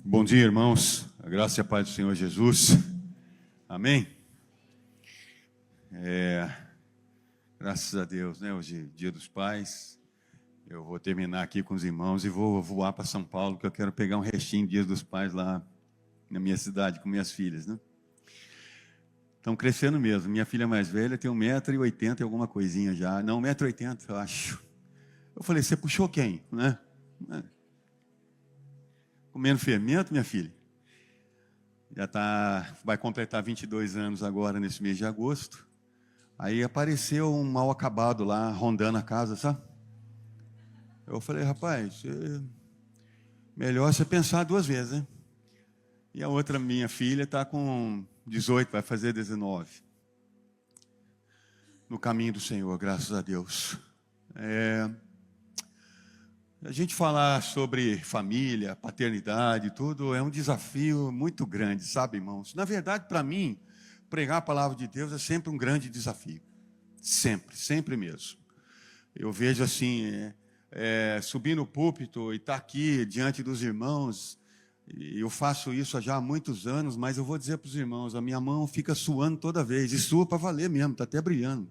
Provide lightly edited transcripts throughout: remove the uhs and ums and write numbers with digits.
Bom dia, irmãos. A graça e a paz do Senhor Jesus. Amém? Graças a Deus, né? Hoje é Dia dos Pais. Eu vou terminar aqui com os irmãos e vou voar para São Paulo, que eu quero pegar um restinho de Dia dos Pais lá na minha cidade com minhas filhas, né? Estão crescendo mesmo. Minha filha mais velha tem 1,80 m e alguma coisinha já. Não, 1,80 m, eu acho. Eu falei, você puxou quem, né? Comendo fermento, minha filha. Vai completar 22 anos agora, nesse mês de agosto. Aí apareceu um mal acabado lá, rondando a casa, sabe? Eu falei, rapaz, melhor você pensar duas vezes, né? E a outra, minha filha, está com 18, vai fazer 19. No caminho do Senhor, graças a Deus. A gente falar sobre família, paternidade, tudo, é um desafio muito grande, sabe, irmãos? Na verdade, para mim, pregar a palavra de Deus é sempre um grande desafio. Sempre, sempre mesmo. Eu vejo assim, subir no púlpito e estar aqui diante dos irmãos, e eu faço isso já há muitos anos, mas eu vou dizer para os irmãos, a minha mão fica suando toda vez, e sua para valer mesmo, está até brilhando.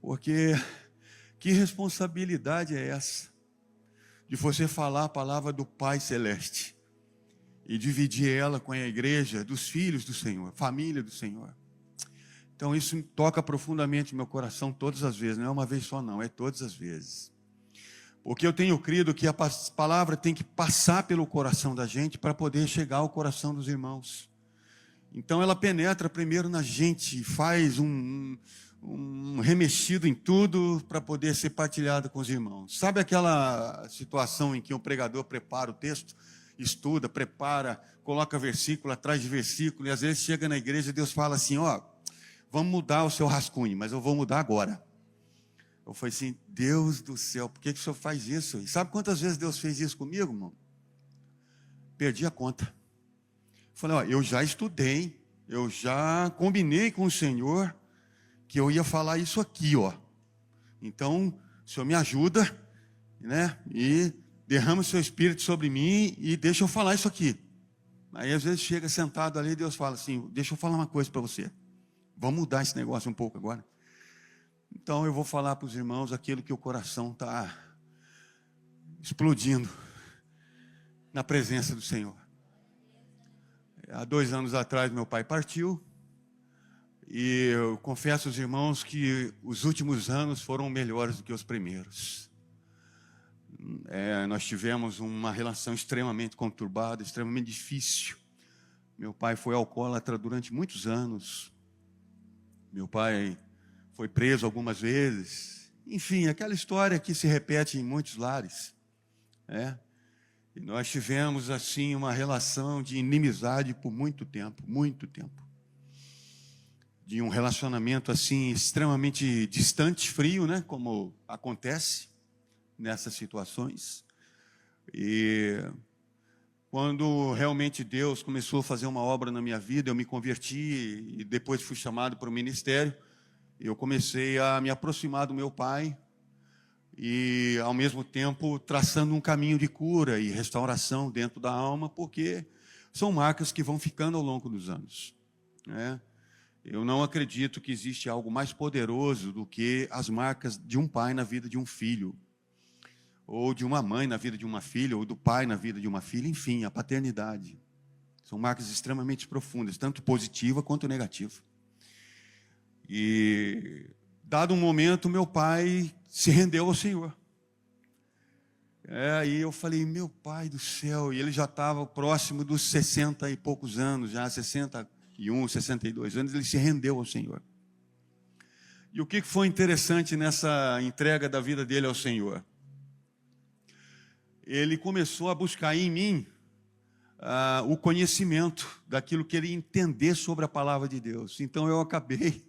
Porque que responsabilidade é essa? De você falar a palavra do Pai Celeste e dividir ela com a igreja dos filhos do Senhor, família do Senhor. Então isso toca profundamente meu coração todas as vezes, não é uma vez só não, é todas as vezes. Porque eu tenho crido que a palavra tem que passar pelo coração da gente para poder chegar ao coração dos irmãos. Então ela penetra primeiro na gente, faz um remexido em tudo para poder ser partilhado com os irmãos. Sabe aquela situação em que o pregador prepara o texto, estuda, prepara, coloca versículo atrás de versículo, e às vezes chega na igreja e Deus fala assim, vamos mudar o seu rascunho, mas eu vou mudar agora. Eu falei assim, Deus do céu, por que o senhor faz isso? E sabe quantas vezes Deus fez isso comigo, irmão? Perdi a conta. Falei, eu já estudei, eu já combinei com o Senhor que eu ia falar isso aqui, Então, o Senhor me ajuda, né? E derrama o seu Espírito sobre mim e deixa eu falar isso aqui. Aí, às vezes, chega sentado ali e Deus fala assim, deixa eu falar uma coisa para você. Vamos mudar esse negócio um pouco agora. Então, eu vou falar para os irmãos aquilo que o coração está explodindo na presença do Senhor. Há 2 anos atrás, meu pai partiu. E eu confesso aos irmãos que os últimos anos foram melhores do que os primeiros. Nós tivemos uma relação extremamente conturbada, extremamente difícil. Meu pai foi alcoólatra durante muitos anos. Meu pai foi preso algumas vezes. Enfim, aquela história que se repete em muitos lares. E nós tivemos assim uma relação de inimizade por muito tempo, muito tempo. De um relacionamento assim extremamente distante, frio, né? Como acontece nessas situações. E quando realmente Deus começou a fazer uma obra na minha vida, eu me converti e depois fui chamado para o ministério. Eu comecei a me aproximar do meu pai e, ao mesmo tempo, traçando um caminho de cura e restauração dentro da alma, porque são marcas que vão ficando ao longo dos anos, né? Eu não acredito que existe algo mais poderoso do que as marcas de um pai na vida de um filho, ou de uma mãe na vida de uma filha, ou do pai na vida de uma filha, enfim, a paternidade. São marcas extremamente profundas, tanto positiva quanto negativa. E, dado um momento, meu pai se rendeu ao Senhor. Aí eu falei, meu pai do céu, e ele já estava próximo dos 60 e poucos anos, já 61, 62 anos, ele se rendeu ao Senhor. E o que foi interessante nessa entrega da vida dele ao Senhor? Ele começou a buscar em mim o conhecimento daquilo que ele ia entender sobre a palavra de Deus. Então eu acabei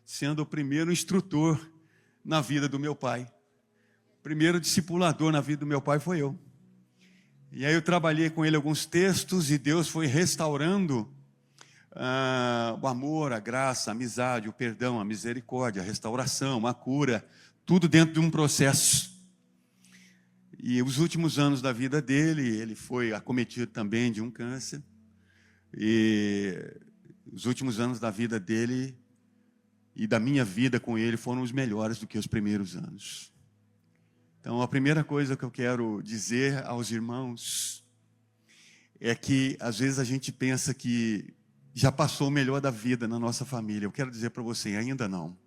sendo o primeiro instrutor na vida do meu pai. O primeiro discipulador na vida do meu pai foi eu. E aí eu trabalhei com ele alguns textos e Deus foi restaurando o amor, a graça, a amizade, o perdão, a misericórdia, a restauração, a cura, tudo dentro de um processo. E os últimos anos da vida dele, ele foi acometido também de um câncer. E os últimos anos da vida dele e da minha vida com ele foram os melhores do que os primeiros anos. Então, a primeira coisa que eu quero dizer aos irmãos é que, às vezes, a gente pensa que já passou o melhor da vida na nossa família. Eu quero dizer para você, ainda não.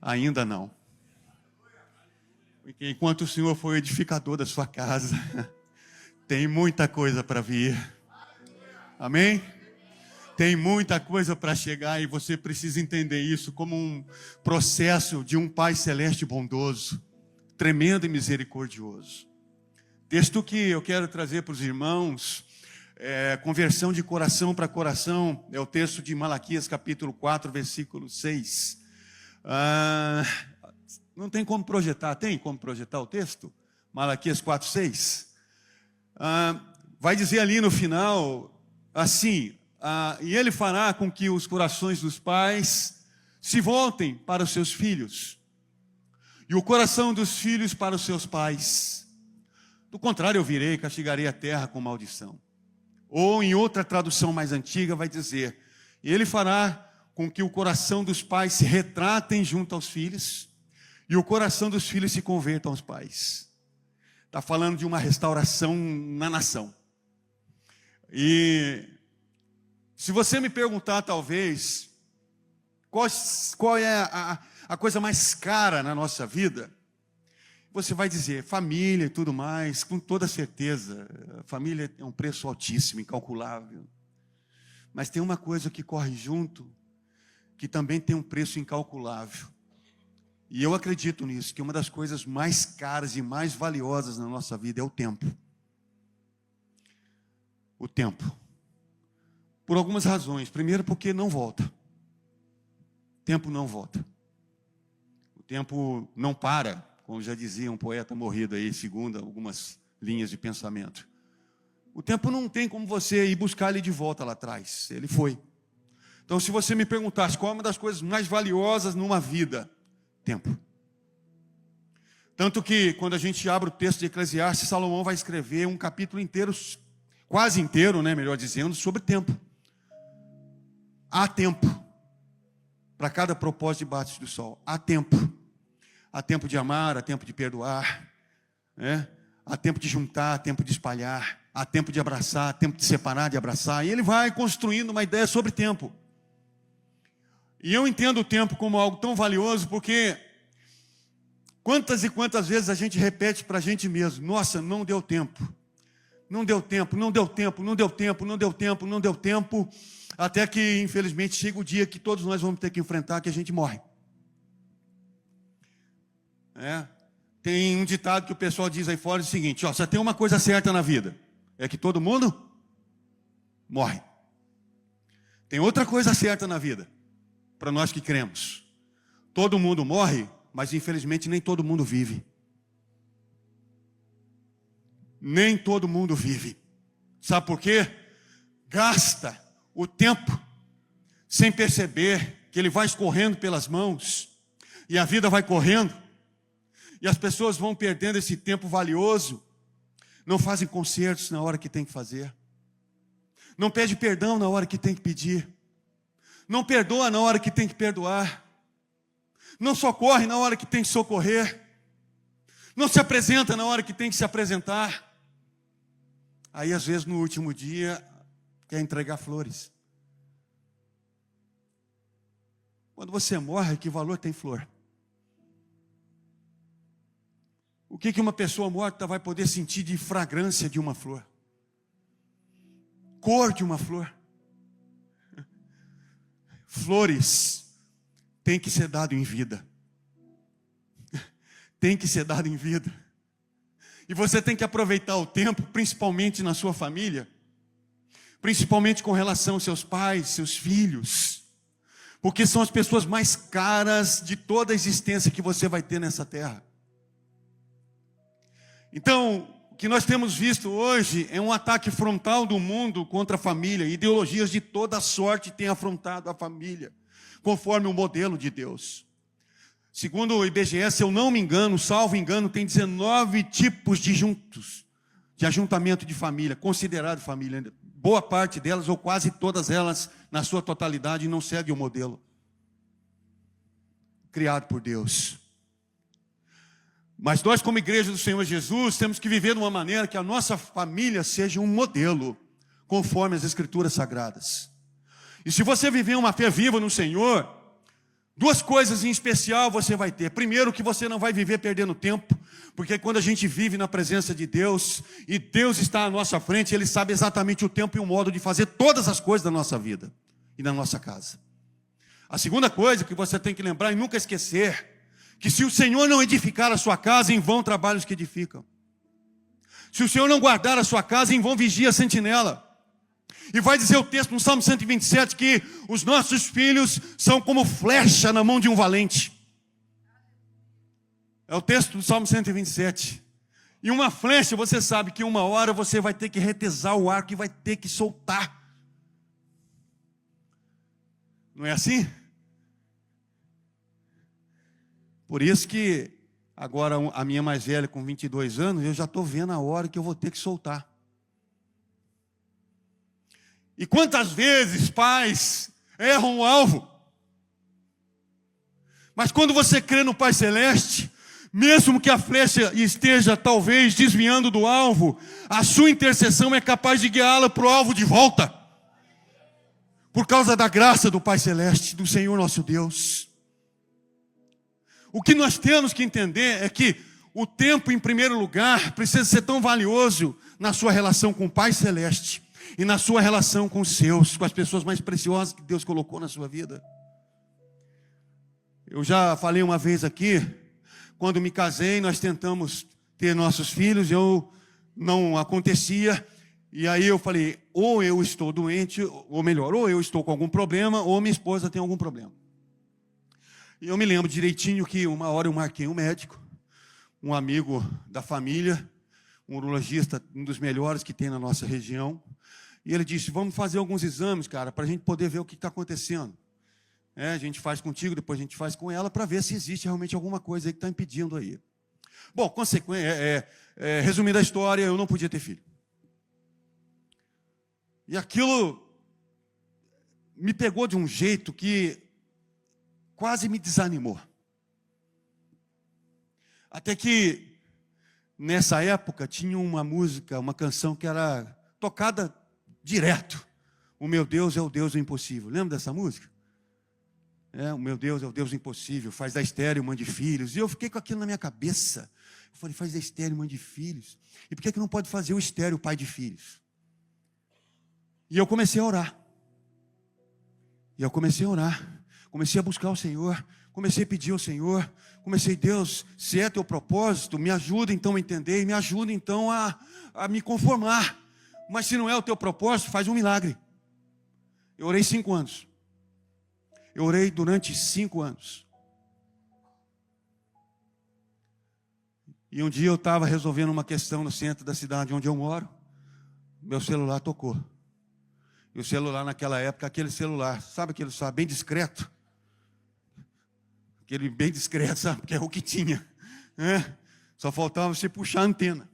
Ainda não. Porque enquanto o Senhor foi o edificador da sua casa, tem muita coisa para vir. Amém? Tem muita coisa para chegar e você precisa entender isso como um processo de um Pai Celeste bondoso, tremendo e misericordioso. Texto que eu quero trazer para os irmãos, conversão de coração para coração, é o texto de Malaquias capítulo 4, versículo 6. Não tem como projetar, tem como projetar o texto? Malaquias 4, 6. Vai dizer ali no final, assim... e ele fará com que os corações dos pais se voltem para os seus filhos, e o coração dos filhos para os seus pais. Do contrário, eu virei e castigarei a terra com maldição. Ou em outra tradução mais antiga vai dizer, ele fará com que o coração dos pais se retratem junto aos filhos, e o coração dos filhos se convertam aos pais. Está falando de uma restauração na nação. E... se você me perguntar, talvez, qual é a coisa mais cara na nossa vida, você vai dizer, família e tudo mais, com toda certeza. A família é um preço altíssimo, incalculável. Mas tem uma coisa que corre junto, que também tem um preço incalculável. E eu acredito nisso, que uma das coisas mais caras e mais valiosas na nossa vida é o tempo. O tempo. Por algumas razões. Primeiro, porque não volta. O tempo não volta. O tempo não para, como já dizia um poeta morrido aí, segundo algumas linhas de pensamento. O tempo não tem como você ir buscar ele de volta lá atrás. Ele foi. Então, se você me perguntasse qual é uma das coisas mais valiosas numa vida, tempo. Tanto que, quando a gente abre o texto de Eclesiastes, Salomão vai escrever um capítulo inteiro, quase inteiro, né, melhor dizendo, sobre tempo. Há tempo para cada propósito debaixo do sol. Há tempo. Há tempo de amar, há tempo de perdoar, né? Há tempo de juntar, há tempo de espalhar, há tempo de abraçar, há tempo de separar, de abraçar. E ele vai construindo uma ideia sobre tempo. E eu entendo o tempo como algo tão valioso porque quantas e quantas vezes a gente repete para a gente mesmo, nossa, não deu tempo. Não deu tempo, não deu tempo, não deu tempo, não deu tempo, não deu tempo. Até que, infelizmente, chega o dia que todos nós vamos ter que enfrentar, que a gente morre. Tem um ditado que o pessoal diz aí fora, é o seguinte, só tem uma coisa certa na vida, é que todo mundo morre. Tem outra coisa certa na vida, para nós que cremos. Todo mundo morre, mas infelizmente nem todo mundo vive. Nem todo mundo vive. Sabe por quê? Gasta o tempo sem perceber que ele vai escorrendo pelas mãos e a vida vai correndo e as pessoas vão perdendo esse tempo valioso, não fazem concertos na hora que tem que fazer, não pede perdão na hora que tem que pedir, não perdoa na hora que tem que perdoar, não socorre na hora que tem que socorrer, não se apresenta na hora que tem que se apresentar. Aí às vezes no último dia quer entregar flores. Quando você morre, que valor tem flor? O que uma pessoa morta vai poder sentir de fragrância de uma flor? Cor de uma flor? Flores tem que ser dado em vida. Tem que ser dado em vida. E você tem que aproveitar o tempo, principalmente na sua família, principalmente com relação aos seus pais, seus filhos, porque são as pessoas mais caras de toda a existência que você vai ter nessa terra. Então, o que nós temos visto hoje é um ataque frontal do mundo contra a família. Ideologias de toda sorte têm afrontado a família, conforme o modelo de Deus. Segundo o IBGE, se eu não me engano, salvo engano, tem 19 tipos de ajuntamento de família, considerado família. Boa parte delas, ou quase todas elas, na sua totalidade, não segue o modelo criado por Deus. Mas nós, como igreja do Senhor Jesus, temos que viver de uma maneira que a nossa família seja um modelo, conforme as Escrituras Sagradas. E se você viver uma fé viva no Senhor, duas coisas em especial você vai ter. Primeiro, que você não vai viver perdendo tempo, porque quando a gente vive na presença de Deus, e Deus está à nossa frente, Ele sabe exatamente o tempo e o modo de fazer todas as coisas da nossa vida e da nossa casa. A segunda coisa que você tem que lembrar e nunca esquecer, que se o Senhor não edificar a sua casa, em vão trabalham os que edificam. Se o Senhor não guardar a sua casa, em vão vigia a sentinela. E vai dizer o texto no Salmo 127 que os nossos filhos são como flecha na mão de um valente. É o texto do Salmo 127. E uma flecha, você sabe que uma hora você vai ter que retesar o arco e vai ter que soltar. Não é assim? Por isso que agora a minha mais velha com 22 anos, eu já estou vendo a hora que eu vou ter que soltar. E quantas vezes pais erram o alvo? Mas quando você crê no Pai Celeste, mesmo que a flecha esteja talvez desviando do alvo, a sua intercessão é capaz de guiá-la para o alvo de volta. Por causa da graça do Pai Celeste, do Senhor nosso Deus. O que nós temos que entender é que o tempo, em primeiro lugar, precisa ser tão valioso na sua relação com o Pai Celeste e na sua relação com os seus, com as pessoas mais preciosas que Deus colocou na sua vida. Eu já falei uma vez aqui, quando me casei, nós tentamos ter nossos filhos, não acontecia, e aí eu falei, ou eu estou doente, ou melhor, ou eu estou com algum problema, ou minha esposa tem algum problema. E eu me lembro direitinho que uma hora eu marquei um médico, um amigo da família, um urologista, um dos melhores que tem na nossa região. E ele disse, vamos fazer alguns exames, cara, para a gente poder ver o que está acontecendo. A gente faz contigo, depois a gente faz com ela, para ver se existe realmente alguma coisa aí que está impedindo aí. Bom, resumindo a história, eu não podia ter filho. E aquilo me pegou de um jeito que quase me desanimou. Até que, nessa época, tinha uma música, uma canção que era tocada direto. O meu Deus é o Deus do impossível. Lembra dessa música? O meu Deus é o Deus do impossível. Faz da estéril mãe de filhos. E eu fiquei com aquilo na minha cabeça. Eu falei, faz da estéril mãe de filhos. E por que não pode fazer o estéril pai de filhos? E eu comecei a orar. Comecei a buscar o Senhor, comecei a pedir ao Senhor, Deus, se é teu propósito, me ajuda então a entender, e me ajuda então a me conformar. Mas se não é o teu propósito, faz um milagre. Eu orei 5 anos. Eu orei durante 5 anos. E um dia eu estava resolvendo uma questão no centro da cidade onde eu moro, meu celular tocou. E o celular naquela época, aquele celular, sabe aquele celular bem discreto? Aquele bem discreto, sabe? Porque é o que tinha. Só faltava você puxar a antena.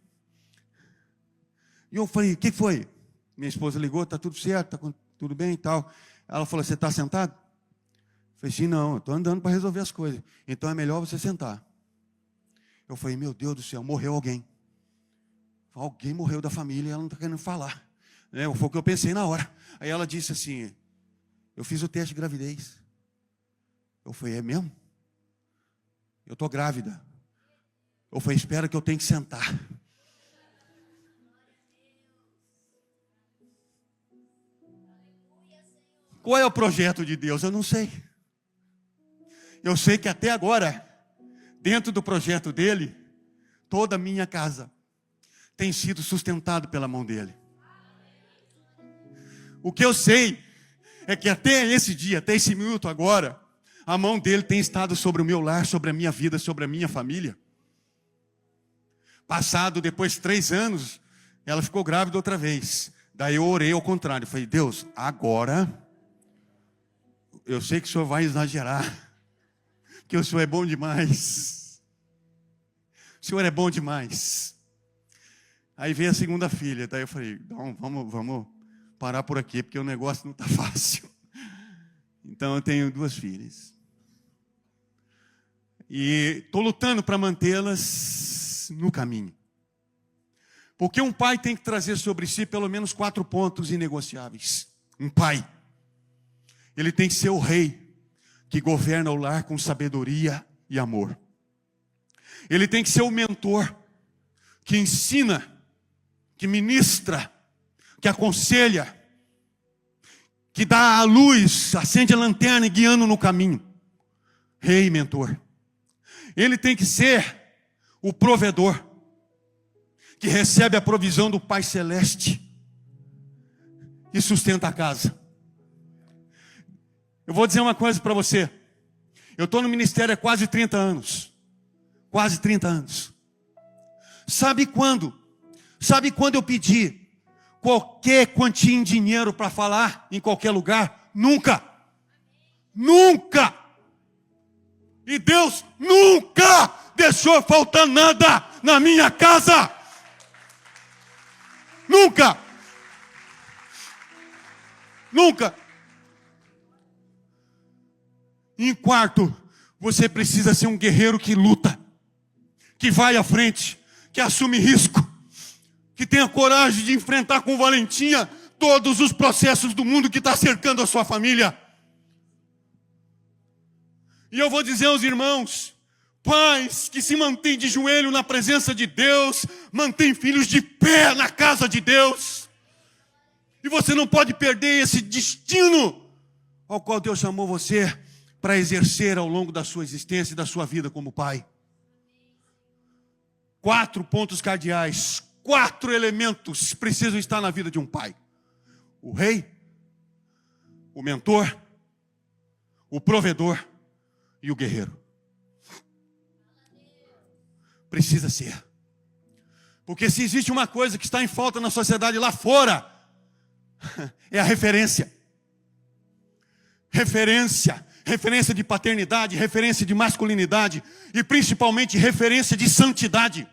E eu falei, o que foi? Minha esposa ligou, está tudo certo, está tudo bem e tal. Ela falou, você está sentado? Eu falei, sim, não, eu estou andando para resolver as coisas. Então é melhor você sentar. Eu falei, meu Deus do céu, morreu alguém. Alguém morreu da família e ela não está querendo falar. Foi o que eu pensei na hora. Aí ela disse assim, eu fiz o teste de gravidez. Eu falei, é mesmo? Eu estou grávida. Eu falei, espera que eu tenho que sentar. Qual é o projeto de Deus? Eu não sei. Eu sei que até agora, dentro do projeto dele, toda a minha casa tem sido sustentada pela mão dele. O que eu sei é que até esse dia, até esse minuto agora, a mão dele tem estado sobre o meu lar, sobre a minha vida, sobre a minha família. Passado depois de 3 anos, ela ficou grávida outra vez. Daí eu orei ao contrário. Falei, Deus, agora, eu sei que o Senhor vai exagerar. que o Senhor é bom demais. O Senhor é bom demais. Aí veio a segunda filha, daí eu falei, não, vamos parar por aqui, porque o negócio não está fácil. Então eu tenho 2 filhas. E estou lutando para mantê-las no caminho. Porque um pai tem que trazer sobre si pelo menos 4 pontos inegociáveis. Um pai, ele tem que ser o rei que governa o lar com sabedoria e amor. Ele tem que ser o mentor que ensina, que ministra, que aconselha, que dá a luz, acende a lanterna e guiando no caminho. Rei e mentor. Ele tem que ser o provedor, que recebe a provisão do Pai Celeste e sustenta a casa. Eu vou dizer uma coisa para você. Eu estou no ministério há quase 30 anos. Quase 30 anos. Sabe quando? Sabe quando eu pedi qualquer quantia em dinheiro para falar em qualquer lugar? Nunca. Nunca. E Deus nunca deixou faltar nada na minha casa. Nunca. Nunca. Em quarto, você precisa ser um guerreiro que luta, que vai à frente, que assume risco, que tenha coragem de enfrentar com valentia todos os processos do mundo que está cercando a sua família. E eu vou dizer aos irmãos, pais que se mantêm de joelho na presença de Deus, mantêm filhos de pé na casa de Deus. E você não pode perder esse destino ao qual Deus chamou você para exercer ao longo da sua existência e da sua vida como pai. 4 pontos cardeais, 4 elementos precisam estar na vida de um pai: o rei, o mentor, o provedor e o guerreiro. Precisa ser. Porque se existe uma coisa que está em falta na sociedade lá fora, é a referência. Referência de paternidade, referência de masculinidade e principalmente referência de santidade.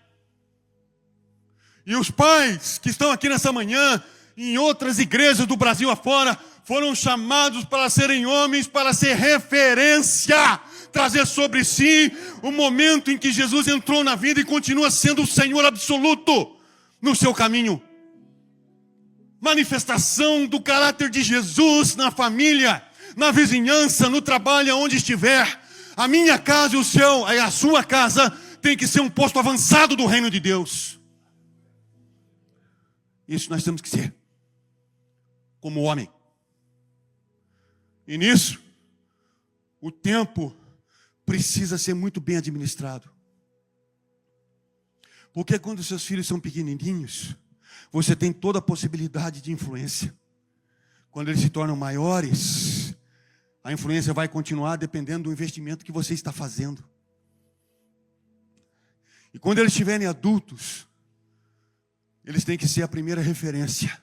E os pais que estão aqui nessa manhã, em outras igrejas do Brasil afora, foram chamados para serem homens, para ser referência, trazer sobre si o momento em que Jesus entrou na vida e continua sendo o Senhor absoluto no seu caminho. Manifestação do caráter de Jesus na família, na vizinhança, no trabalho, onde estiver. A minha casa e a sua casa tem que ser um posto avançado do reino de Deus. Isso nós temos que ser, como homem. E nisso, o tempo precisa ser muito bem administrado. Porque quando seus filhos são pequenininhos, você tem toda a possibilidade de influência. Quando eles se tornam maiores, a influência vai continuar dependendo do investimento que você está fazendo. E quando eles estiverem adultos, eles têm que ser a primeira referência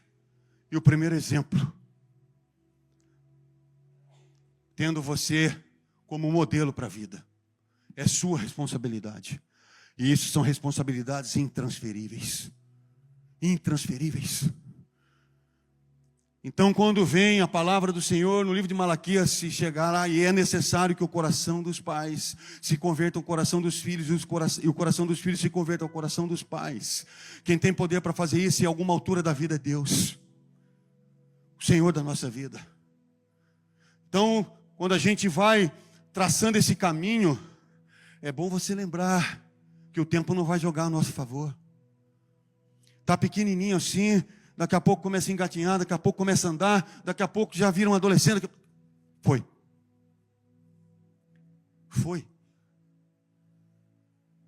e o primeiro exemplo, tendo você como modelo para a vida. É sua responsabilidade. E isso são responsabilidades intransferíveis. Intransferíveis. Então, quando vem a palavra do Senhor no livro de Malaquias, se chegar lá, e é necessário que o coração dos pais se converta ao coração dos filhos, e o coração dos filhos se converta ao coração dos pais. Quem tem poder para fazer isso em alguma altura da vida é Deus, o Senhor da nossa vida. Então, quando a gente vai traçando esse caminho, é bom você lembrar que o tempo não vai jogar a nosso favor. Está pequenininho assim, daqui a pouco começa a engatinhar, daqui a pouco começa a andar, daqui a pouco já vira um adolescente. Foi.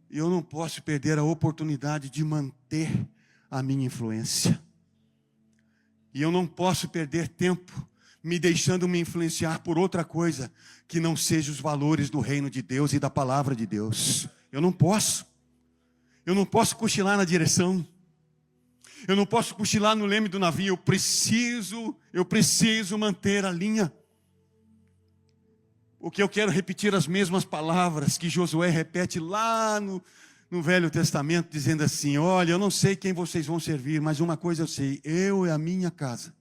E eu não posso perder a oportunidade de manter a minha influência. E eu não posso perder tempo me deixando me influenciar por outra coisa que não seja os valores do reino de Deus e da palavra de Deus. Eu não posso. Eu não posso cochilar na direção. Eu não posso cochilar no leme do navio. Eu preciso manter a linha. porque eu quero repetir as mesmas palavras que Josué repete lá no Velho Testamento, dizendo assim: olha, eu não sei quem vocês vão servir, mas uma coisa eu sei, eu e a minha casa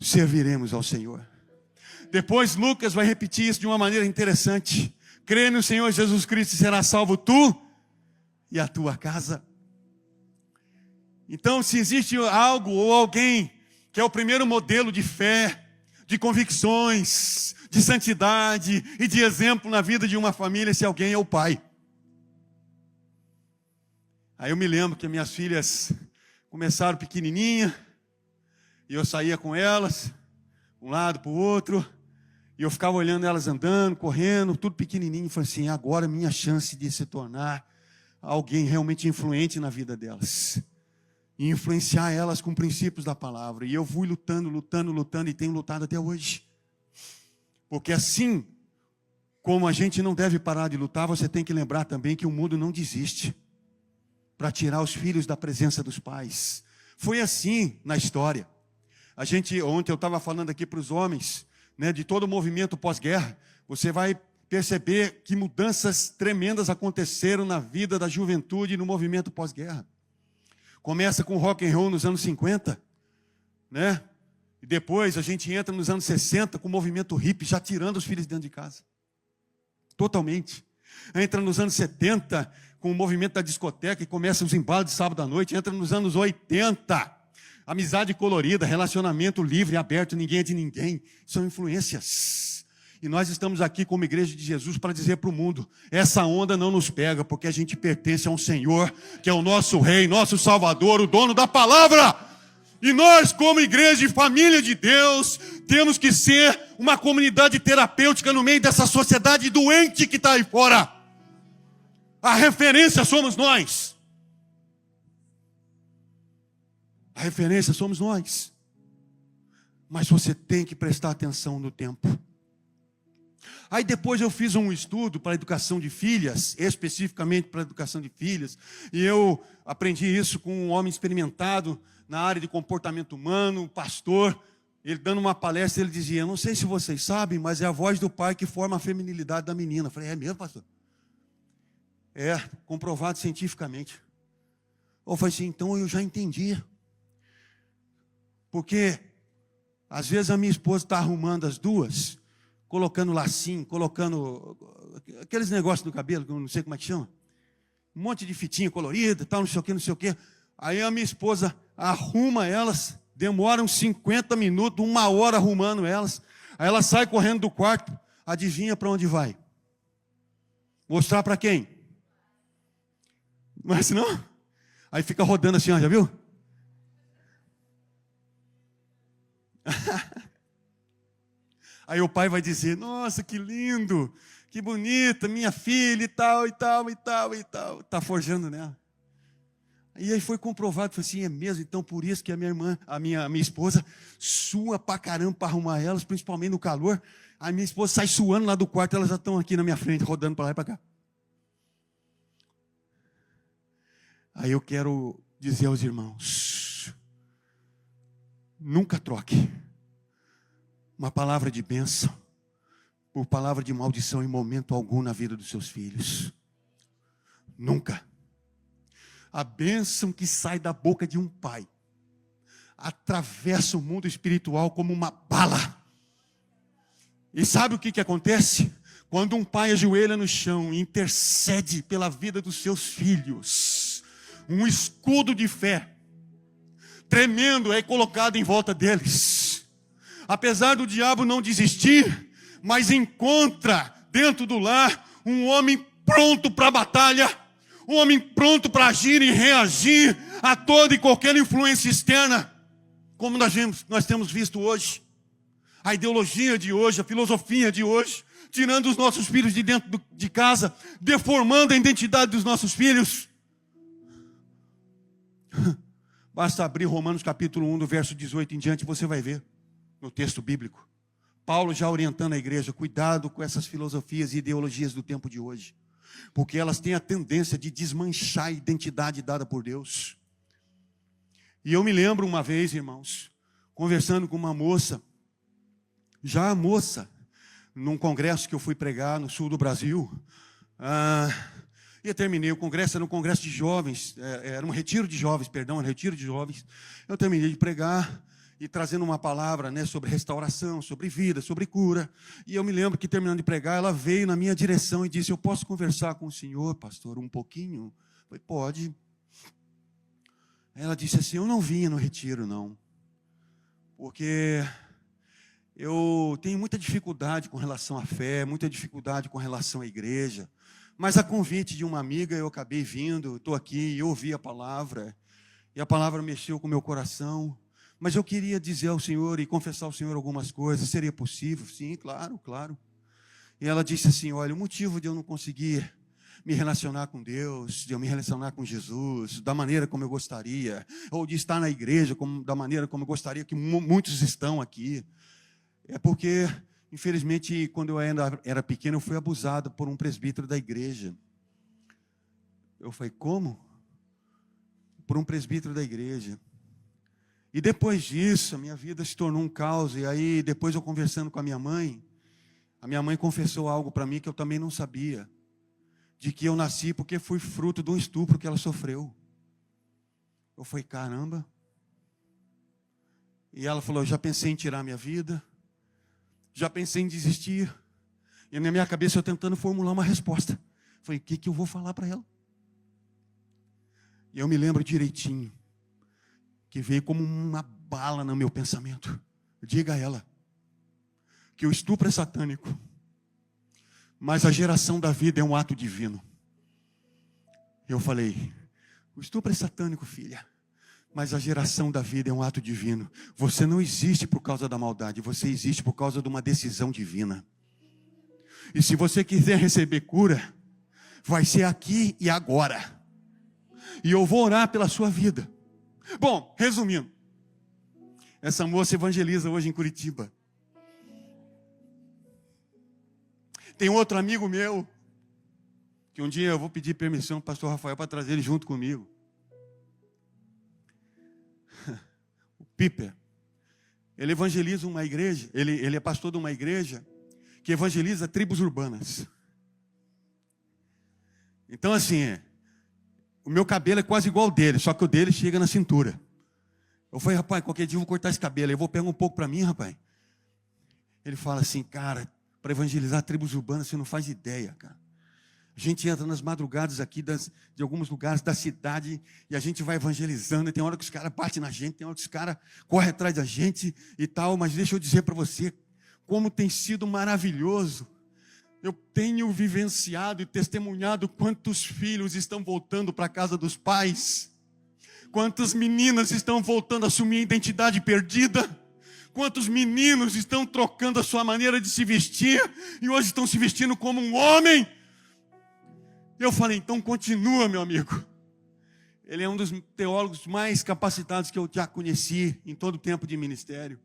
serviremos ao Senhor. Depois Lucas vai repetir isso de uma maneira interessante: crê no Senhor Jesus Cristo e será salvo tu e a tua casa. Então, se existe algo ou alguém que é o primeiro modelo de fé, de convicções, de santidade e de exemplo na vida de uma família, esse alguém é o pai. Aí eu me lembro que minhas filhas começaram pequenininha, e eu saía com elas, um lado para o outro, e eu ficava olhando elas andando, correndo, tudo pequenininho, e falei assim: agora é minha chance de se tornar alguém realmente influente na vida delas, e influenciar elas com princípios da palavra. E eu fui lutando, e tenho lutado até hoje. Porque assim como a gente não deve parar de lutar, você tem que lembrar também que o mundo não desiste para tirar os filhos da presença dos pais. Foi assim na história. Ontem eu estava falando aqui para os homens, né, de todo o movimento pós-guerra. Você vai perceber que mudanças tremendas aconteceram na vida da juventude no movimento pós-guerra. Começa com rock and roll nos anos 50, né? E depois a gente entra nos anos 60 com o movimento hippie, já tirando os filhos de dentro de casa. Totalmente. Entra nos anos 70 com o movimento da discoteca e começa os embalos de sábado à noite. Entra nos anos 80, amizade colorida, relacionamento livre, aberto, ninguém é de ninguém. São influências. E nós estamos aqui como igreja de Jesus para dizer para o mundo: essa onda não nos pega, porque a gente pertence a um Senhor, que é o nosso Rei, nosso Salvador, o dono da palavra. E nós, como igreja e família de Deus, temos que ser uma comunidade terapêutica no meio dessa sociedade doente que está aí fora. A referência somos nós. A referência somos nós. Mas você tem que prestar atenção no tempo. Aí depois eu fiz um estudo para a educação de filhas, especificamente para a educação de filhas, e eu aprendi isso com um homem experimentado na área de comportamento humano, um pastor. Ele dando uma palestra, ele dizia: não sei se vocês sabem, mas é a voz do pai que forma a feminilidade da menina. Eu falei: é mesmo, pastor? É, comprovado cientificamente. Eu falei assim: então eu já entendi. Porque às vezes a minha esposa está arrumando as duas, colocando lacinho, colocando aqueles negócios no cabelo, que eu não sei como é que chama, um monte de fitinha colorida, tal, não sei o que, não sei o que. Aí a minha esposa arruma elas, demora uns 50 minutos, 1 hora arrumando elas. Aí ela sai correndo do quarto, adivinha para onde vai? Mostrar para quem? Mas não? Aí fica rodando assim, ó, já viu? Aí o pai vai dizer: nossa, que lindo, que bonita, minha filha e tal, e tal, e tal, e tal. Está forjando nela. E aí foi comprovado, foi assim: é mesmo? Então por isso que a minha irmã, a minha esposa, sua pra caramba para arrumar elas, principalmente no calor. A minha esposa sai suando lá do quarto, elas já estão aqui na minha frente, rodando para lá e para cá. Aí eu quero dizer aos irmãos: nunca troque uma palavra de bênção por palavra de maldição em momento algum na vida dos seus filhos. Nunca. A bênção que sai da boca de um pai atravessa o mundo espiritual como uma bala. E sabe o que acontece? Quando um pai ajoelha no chão e intercede pela vida dos seus filhos, um escudo de fé tremendo é colocado em volta deles. Apesar do diabo não desistir, mas encontra dentro do lar um homem pronto para a batalha, um homem pronto para agir e reagir a toda e qualquer influência externa, como nós temos visto hoje. A ideologia de hoje, a filosofia de hoje, tirando os nossos filhos de dentro de casa, deformando a identidade dos nossos filhos. Basta abrir Romanos capítulo 1, do verso 18 em diante, você vai ver no texto bíblico Paulo já orientando a igreja: cuidado com essas filosofias e ideologias do tempo de hoje, porque elas têm a tendência de desmanchar a identidade dada por Deus. E eu me lembro uma vez, irmãos, conversando com uma moça, já moça, num congresso que eu fui pregar no sul do Brasil. E eu terminei o congresso, era um congresso de jovens, era um retiro de jovens, perdão, era um retiro de jovens. Eu terminei de pregar e trazendo uma palavra, né, sobre restauração, sobre vida, sobre cura. E eu me lembro que, terminando de pregar, ela veio na minha direção e disse: eu posso conversar com o senhor, pastor, um pouquinho? Eu falei: pode. Ela disse assim: eu não vinha no retiro, não, porque eu tenho muita dificuldade com relação à fé, muita dificuldade com relação à igreja, mas a convite de uma amiga eu acabei vindo, estou aqui e ouvi a palavra, e a palavra mexeu com o meu coração, mas eu queria dizer ao Senhor e confessar ao Senhor algumas coisas. Seria possível? Sim, claro, claro. E ela disse assim: olha, o motivo de eu não conseguir me relacionar com Deus, de eu me relacionar com Jesus, da maneira como eu gostaria, ou de estar na igreja da maneira como eu gostaria que muitos estão aqui, é porque, infelizmente, quando eu ainda era pequeno, eu fui abusado por um presbítero da igreja. Eu falei: como? Por um presbítero da igreja. E depois disso, a minha vida se tornou um caos. E aí, depois eu conversando com a minha mãe confessou algo para mim que eu também não sabia. De que eu nasci porque fui fruto de um estupro que ela sofreu. Eu falei: caramba. E ela falou: eu já pensei em tirar minha vida. Já pensei em desistir. E na minha cabeça eu tentando formular uma resposta. Falei: o que eu vou falar para ela? E eu me lembro direitinho que veio como uma bala no meu pensamento: diga a ela que o estupro é satânico, mas a geração da vida é um ato divino. Eu falei: o estupro é satânico, filha, mas a geração da vida é um ato divino. Você não existe por causa da maldade, você existe por causa de uma decisão divina. E se você quiser receber cura, vai ser aqui e agora. E eu vou orar pela sua vida. Bom, resumindo, essa moça evangeliza hoje em Curitiba. Tem outro amigo meu, que um dia eu vou pedir permissão para o pastor Rafael para trazer ele junto comigo. O Piper. Ele evangeliza uma igreja, ele é pastor de uma igreja que evangeliza tribos urbanas. Então, assim, o meu cabelo é quase igual ao dele, só que o dele chega na cintura. Eu falei: rapaz, qualquer dia eu vou cortar esse cabelo, eu vou pegar um pouco para mim, rapaz. Ele fala assim: cara, para evangelizar tribos urbanas, você não faz ideia, cara. A gente entra nas madrugadas aqui de alguns lugares da cidade e a gente vai evangelizando. E tem hora que os caras batem na gente, tem hora que os caras correm atrás da gente e tal. Mas deixa eu dizer para você como tem sido maravilhoso. Eu tenho vivenciado e testemunhado quantos filhos estão voltando para a casa dos pais. Quantas meninas estão voltando a assumir a identidade perdida. Quantos meninos estão trocando a sua maneira de se vestir e hoje estão se vestindo como um homem. Eu falei: então continua, meu amigo. Ele é um dos teólogos mais capacitados que eu já conheci em todo o tempo de ministério.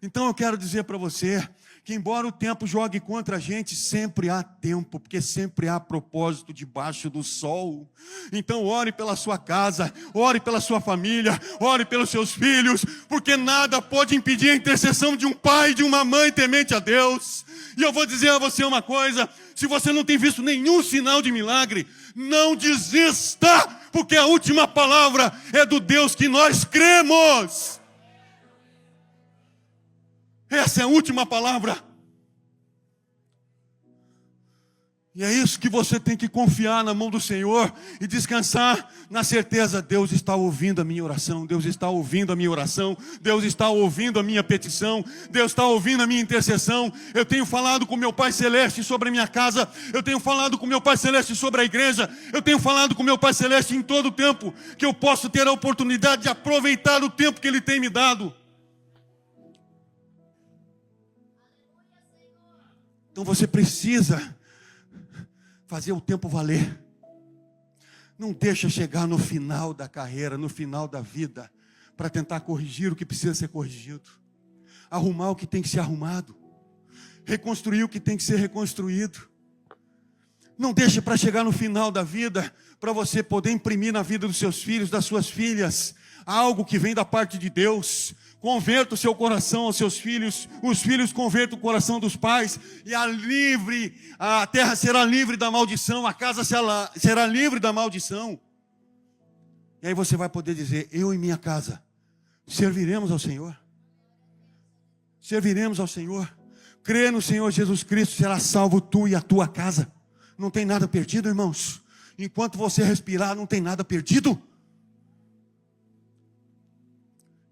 Então eu quero dizer para você que, embora o tempo jogue contra a gente, sempre há tempo, porque sempre há propósito debaixo do sol. Então ore pela sua casa, ore pela sua família, ore pelos seus filhos, porque nada pode impedir a intercessão de um pai e de uma mãe temente a Deus. E eu vou dizer a você uma coisa: se você não tem visto nenhum sinal de milagre, não desista, porque a última palavra é do Deus que nós cremos. Essa é a última palavra. E é isso que você tem que confiar na mão do Senhor e descansar na certeza: Deus está ouvindo a minha oração, Deus está ouvindo a minha oração, Deus está ouvindo a minha petição, Deus está ouvindo a minha intercessão. Eu tenho falado com meu Pai Celeste sobre a minha casa, eu tenho falado com meu Pai Celeste sobre a igreja, eu tenho falado com meu Pai Celeste em todo o tempo que eu posso ter a oportunidade de aproveitar o tempo que Ele tem me dado. Então você precisa fazer o tempo valer. Não deixa chegar no final da carreira, no final da vida, para tentar corrigir o que precisa ser corrigido, arrumar o que tem que ser arrumado, reconstruir o que tem que ser reconstruído. Não deixe para chegar no final da vida, para você poder imprimir na vida dos seus filhos, das suas filhas, algo que vem da parte de Deus. converta o seu coração aos seus filhos, os filhos convertam o coração dos pais, e a terra será livre da maldição, a casa será livre da maldição. E aí você vai poder dizer: eu e minha casa serviremos ao Senhor. Serviremos ao Senhor. Crê no Senhor Jesus Cristo, será salvo tu e a tua casa. Não tem nada perdido, irmãos. Enquanto você respirar, não tem nada perdido.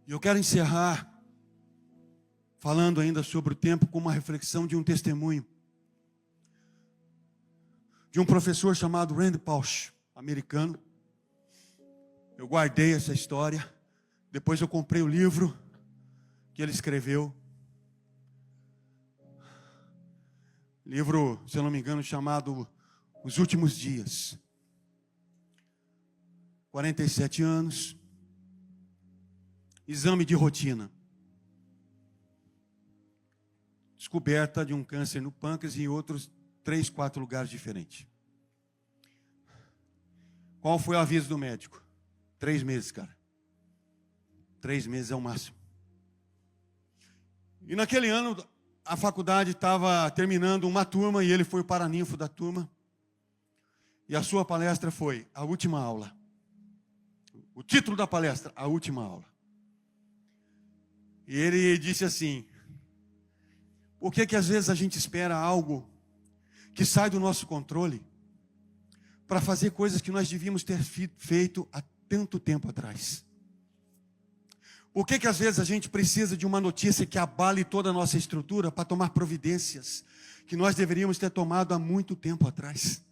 E eu quero encerrar falando ainda sobre o tempo com uma reflexão de um testemunho de um professor chamado Randy Pausch, americano. Eu guardei essa história. Depois eu comprei o livro que ele escreveu. Livro, se eu não me engano, chamado Os Últimos Dias. 47 anos. Exame de rotina. Descoberta de um câncer no pâncreas e em outros 3, 4 lugares diferentes. Qual foi o aviso do médico? 3 meses, cara. 3 meses é o máximo. E naquele ano, a faculdade estava terminando uma turma e ele foi o paraninfo da turma. E a sua palestra foi a última aula. O título da palestra, a última aula. E ele disse assim: por que às vezes a gente espera algo que sai do nosso controle para fazer coisas que nós devíamos ter feito há tanto tempo atrás? Por que às vezes a gente precisa de uma notícia que abale toda a nossa estrutura para tomar providências que nós deveríamos ter tomado há muito tempo atrás?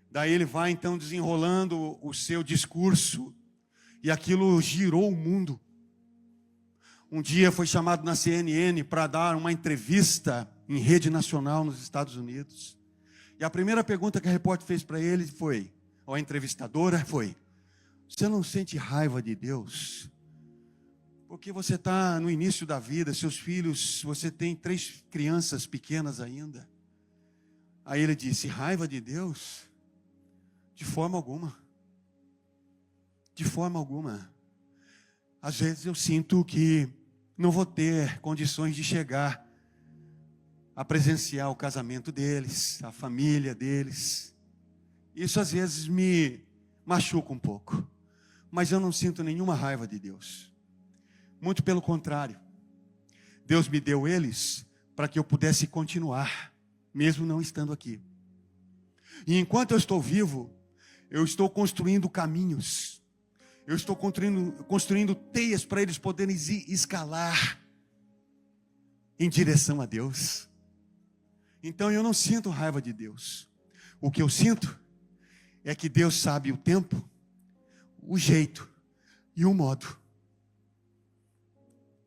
Daí ele vai então desenrolando o seu discurso e aquilo girou o mundo. Um dia foi chamado na CNN para dar uma entrevista em rede nacional nos Estados Unidos. E a primeira pergunta que a repórter fez para ele foi, ou a entrevistadora foi: você não sente raiva de Deus? Porque você está no início da vida, seus filhos, você tem 3 crianças pequenas ainda. Aí ele disse: raiva de Deus? De forma alguma. De forma alguma. Às vezes eu sinto que não vou ter condições de chegar a presenciar o casamento deles, a família deles. Isso às vezes me machuca um pouco. Mas eu não sinto nenhuma raiva de Deus. Muito pelo contrário. Deus me deu eles para que eu pudesse continuar, mesmo não estando aqui. E enquanto eu estou vivo, eu estou construindo caminhos. Eu estou construindo teias para eles poderem escalar em direção a Deus. Então eu não sinto raiva de Deus. O que eu sinto é que Deus sabe o tempo, o jeito e o modo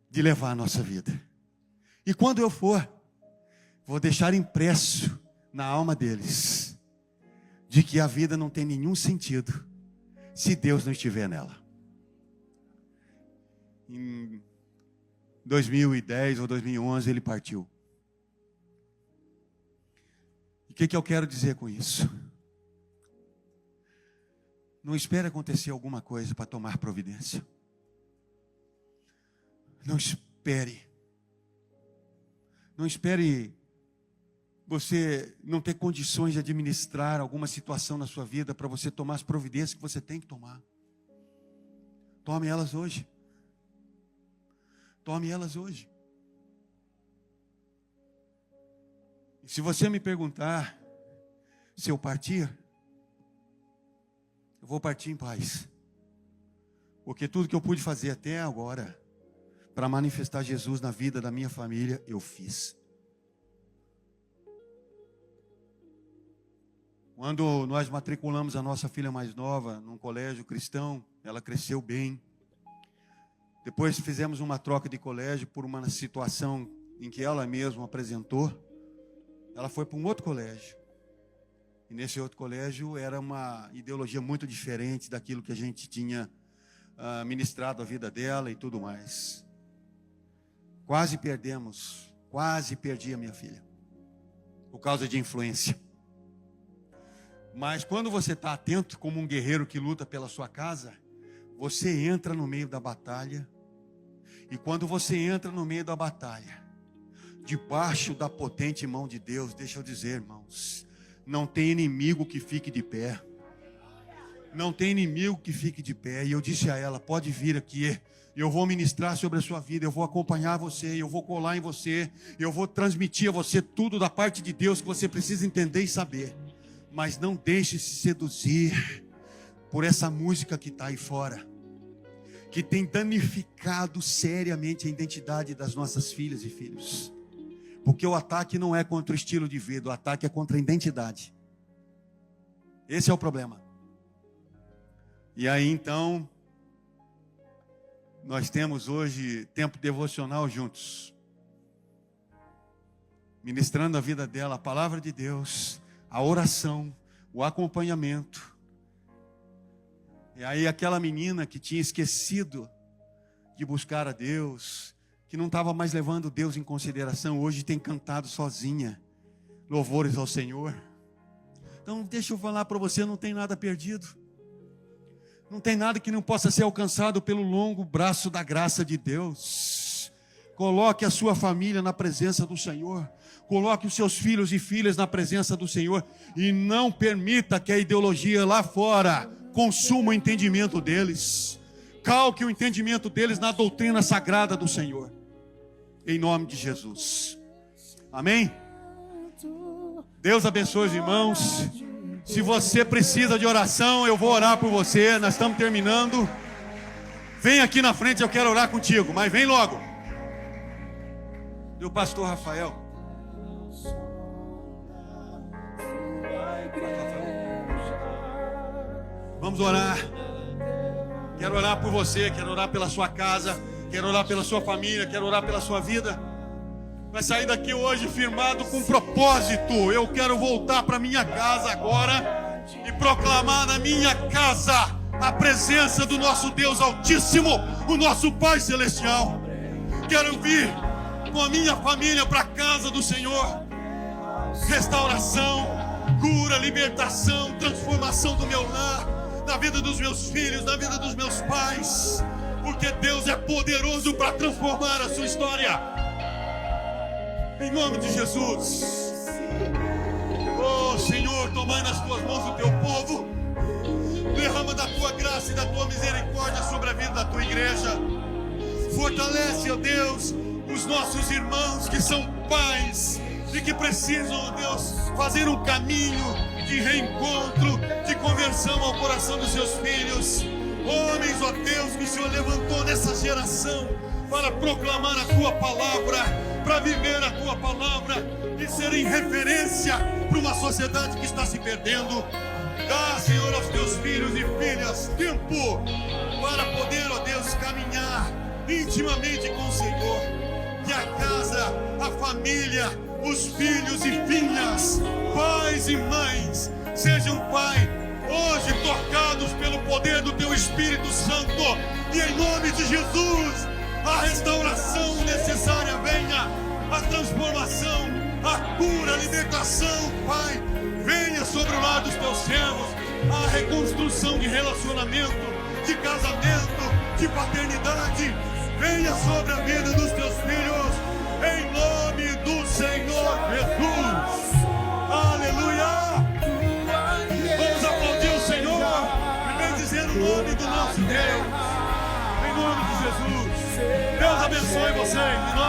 de levar a nossa vida. E quando eu for, vou deixar impresso na alma deles de que a vida não tem nenhum sentido se Deus não estiver nela. Em 2010 ou 2011 ele partiu. E o que eu quero dizer com isso? Não espere acontecer alguma coisa para tomar providência. Não espere. Não espere você não ter condições de administrar alguma situação na sua vida para você tomar as providências que você tem que tomar. Tome elas hoje. Tome elas hoje. E se você me perguntar se eu partir, eu vou partir em paz. Porque tudo que eu pude fazer até agora para manifestar Jesus na vida da minha família, eu fiz. Quando nós matriculamos a nossa filha mais nova num colégio cristão, ela cresceu bem. Depois fizemos uma troca de colégio por uma situação em que ela mesma apresentou. Ela foi para um outro colégio. E nesse outro colégio era uma ideologia muito diferente daquilo que a gente tinha ministrado a vida dela e tudo mais. Quase perdi a minha filha, por causa de influência. Mas quando você está atento, como um guerreiro que luta pela sua casa, você entra no meio da batalha E quando você entra no meio da batalha, debaixo da potente mão de Deus, deixa eu dizer, irmãos, não tem inimigo que fique de pé. Não tem inimigo que fique de pé. E eu disse a ela, pode vir aqui, eu vou ministrar sobre a sua vida, eu vou acompanhar você, eu vou colar em você, eu vou transmitir a você tudo da parte de Deus que você precisa entender e saber. Mas não deixe se seduzir por essa música que está aí fora, que tem danificado seriamente a identidade das nossas filhas e filhos. Porque o ataque não é contra o estilo de vida, o ataque é contra a identidade. Esse é o problema. E aí então, nós temos hoje tempo devocional juntos, ministrando a vida dela, a palavra de Deus, a oração, o acompanhamento. E aí aquela menina que tinha esquecido de buscar a Deus, que não estava mais levando Deus em consideração, hoje tem cantado sozinha louvores ao Senhor. Então deixa eu falar para você, não tem nada perdido. Não tem nada que não possa ser alcançado pelo longo braço da graça de Deus. Coloque a sua família na presença do Senhor. Coloque os seus filhos e filhas na presença do Senhor. E não permita que a ideologia lá fora consuma o entendimento deles. Calque o entendimento deles na doutrina sagrada do Senhor. Em nome de Jesus. Amém? Deus abençoe os irmãos. Se você precisa de oração, eu vou orar por você. Nós estamos terminando. Vem aqui na frente, eu quero orar contigo, mas vem logo. E o pastor Rafael. Vamos orar. Quero orar por você, quero orar pela sua casa, quero orar pela sua família, quero orar pela sua vida. Vai sair daqui hoje firmado com propósito. Eu quero voltar para minha casa agora e proclamar na minha casa a presença do nosso Deus Altíssimo, o nosso Pai Celestial. Quero vir com a minha família para a casa do Senhor. Restauração, cura, libertação, transformação do meu lar, na vida dos meus filhos, na vida dos meus pais. Porque Deus é poderoso para transformar a sua história. Em nome de Jesus. Oh Senhor, tomai nas tuas mãos o teu povo. Derrama da tua graça e da tua misericórdia sobre a vida da tua igreja. Fortalece, ó Deus, os nossos irmãos que são pais e que precisam, ó Deus, fazer um caminho de reencontro, de conversão ao coração dos seus filhos. Homens, ó Deus, que o Senhor levantou nessa geração para proclamar a tua palavra, para viver a tua palavra e serem referência para uma sociedade que está se perdendo. Dá, Senhor, aos teus filhos e filhas tempo para poder, ó Deus, caminhar intimamente com o Senhor. Que a casa, a família, os filhos e filhas, pais e mães, sejam, Pai, hoje tocados pelo poder do teu Espírito Santo. E em nome de Jesus, a restauração necessária venha, a transformação, a cura, a libertação, Pai, venha sobre o lado dos teus servos, a reconstrução de relacionamento, de casamento, de paternidade, venha sobre a vida dos teus filhos, em nome do Senhor Jesus. Aleluia! Vamos aplaudir o Senhor e bendizer o nome do nosso Deus, em nome de Jesus. Deus abençoe você.